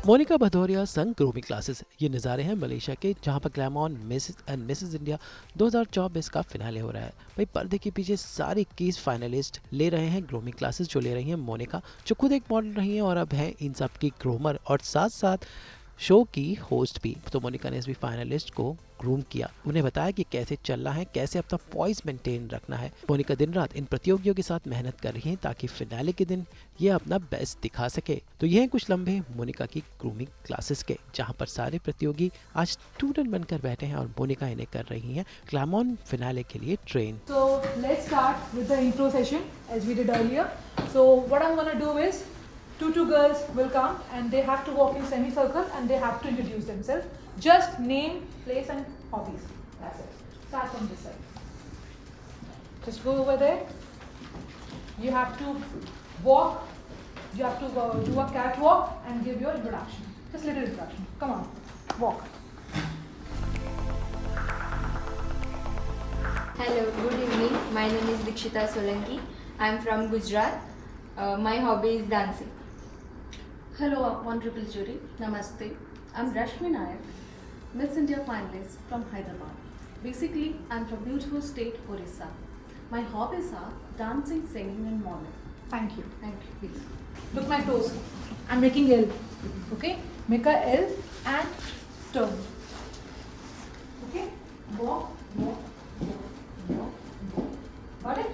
मोनिका भदौरिया संग grooming classes, ये नज़ारे हैं मलेशिया के, जहां पर ग्लैमॉन मिसेस एंड मिसेस इंडिया 2024 का फिनाले हो रहा है। भाई पर्दे के पीछे सारे 21 फाइनलिस्ट ले रहे हैं ग्रूमिंग क्लासेस, जो ले रही हैं मोनिका, जो खुद एक मॉडल रही हैं और अब हैं इन सब की ग्रूमर और साथ साथ शो की होस्ट भी। तो मोनिका ने इस भी फाइनलिस्ट को ग्रूम किया, उन्हें बताया कि कैसे चलना है, कैसे अपना पॉइस मेंटेन रखना है। मोनिका दिन रात इन प्रतियोगियों के साथ मेहनत कर रही हैं ताकि फिनाले के दिन ये अपना बेस्ट दिखा सके। तो ये हैं कुछ लम्हे मोनिका की ग्रूमिंग क्लासेस के, जहां पर सारे प्रतियोगी आज स्टूडेंट बनकर बैठे हैं और मोनिका इन्हें कर रही हैं ग्लैमॉन फिनाले के लिए train. So let's start with the intro session as we did earlier. So what I'm gonna do is two girls will come and they have to walk in semicircle and they have to introduce themselves. Just name, place and hobbies. That's it. Start from this side. Just go over there. You have to walk. You have to do a catwalk and give your introduction. Just little introduction. Come on, walk. Hello, good evening. My name is Dikshita Solanki. I am from Gujarat. My hobby is dancing. Hello, honorable jury. Namaste. I'm Rashmi Nayak, Miss India finalist from Hyderabad. Basically, I'm from beautiful state Orissa. My hobbies are dancing, singing, and modeling. Thank you. Thank you. Please. Look my toes. I'm making L. Okay? Make a L and turn. Okay? Walk, walk, walk, walk, walk. Got it?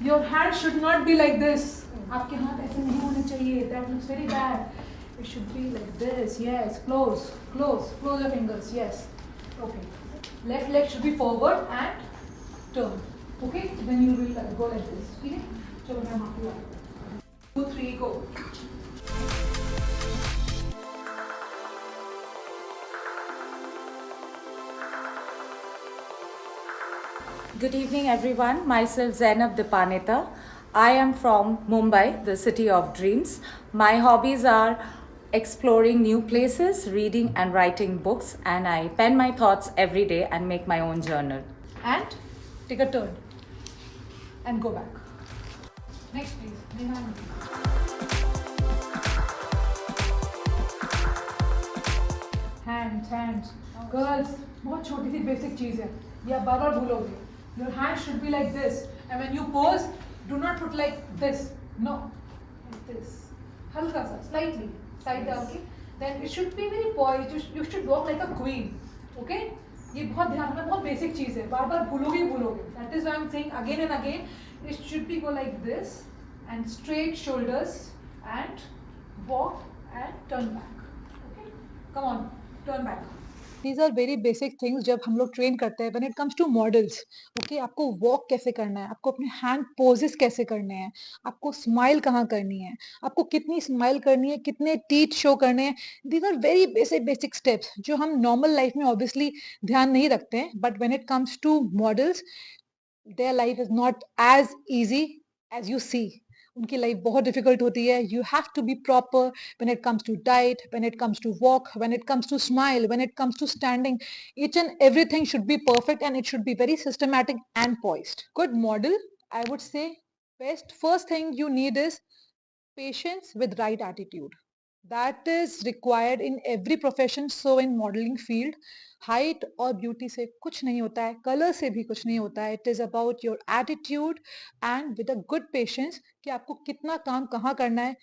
Your hand should not be like this. आपके हाथ ऐसे नहीं होने चाहिए. That looks very bad. It should be like this. Yes. Close. Close. Close your fingers. Yes. Okay. Left leg should be forward and turn. Okay? Then you will go like this. ठीक है? चलो मैं मापी हूँ. 2, 3, go. Good evening everyone, myself Zainab Dipaneta. I am from Mumbai, the city of dreams. My hobbies are exploring new places, reading and writing books, and I pen my thoughts every day and make my own journal. And take a turn. And go back. Next please. Behind me. Hands. Girls, बहुत छोटी सी basic चीज़ है. ये आप बार-बार भूलोगे. Your hand should be like this. And when you pose, do not put like this. No. Like this. हल्का सा, slightly. Side डाल के. Then it should be very poised. You should walk like a queen. Okay? ये बहुत ध्यान रखना, बहुत basic चीज़ है. बार-बार भूलोगे. That is why I'm saying again and again. It should be go like this. And straight shoulders. And walk and turn back. Okay? Come on. Turn back. These are very basic things जब हम लोग train करते हैं. When it comes to models, okay, आपको walk कैसे करना है, आपको अपने हैंड पोजेस कैसे करने हैं, आपको स्माइल कहाँ करनी है, आपको कितनी स्माइल करनी है, कितने टीथ शो करने हैं. These are very basic steps जो हम नॉर्मल लाइफ में ऑब्वियसली ध्यान नहीं रखते हैं. But when it comes to models, their life is not as easy as you see. उनकी लाइफ बहुत डिफिकल्ट होती है. You have to be proper when it comes to diet, when it comes to walk, when it comes to smile, when it comes to standing. Each and everything should be perfect and it should be very systematic and poised. Good model, I would say, first thing you need is patience with right attitude. That is required in every profession. So in modeling field, height और beauty से कुछ नहीं होता है, color से भी कुछ नहीं होता है. It is about your attitude and with a good patience कि आपको कितना काम कहाँ करना है.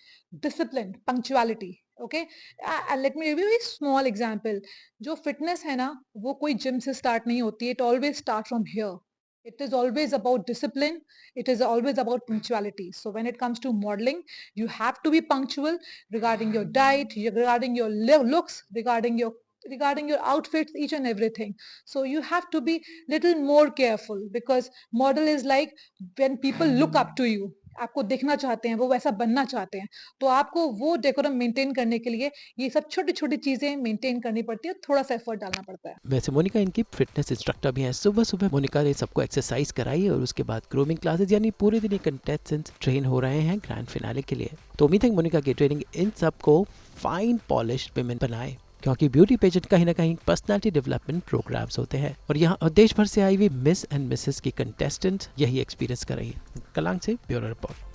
Discipline, punctuality. Okay, let me give you a small example. जो fitness है ना, वो कोई gym से start नहीं होती है. It always start from here. It is always about discipline. It is always about punctuality. So when it comes to modeling, you have to be punctual regarding your diet, regarding your looks, regarding your outfits, each and everything. So you have to be little more careful because model is like when people look up to you. आपको देखना चाहते हैं, वो वैसा बनना चाहते हैं, तो आपको वो डेकोरम मेंटेन करने के लिए ये सब छोटी छोटी चीजें मेंटेन करनी पड़ती है, थोड़ा सा एफर्ट डालना पड़ता है. वैसे मोनिका इनकी फिटनेस इंस्ट्रक्टर भी हैं. सुबह सुबह मोनिका ने सबको एक्सरसाइज कराई और उसके बाद ग्रूमिंग क्लासेस, यानी पूरे दिन ये कंटेस्टेंट्स ट्रेन हो रहे हैं ग्रैंड फिनाले के लिए. तो उम्मीद है मोनिका की ट्रेनिंग इन सबको फाइन पॉलिश्ड विमेन बनाए, क्योंकि ब्यूटी पेजेंट कहीं ना कहीं पर्सनालिटी डेवलपमेंट प्रोग्राम्स होते हैं और यहाँ देश भर से आई हुई मिस एंड मिसेस की कंटेस्टेंट यही एक्सपीरियंस कर रही है. कलांग से ब्यूरो रिपोर्ट.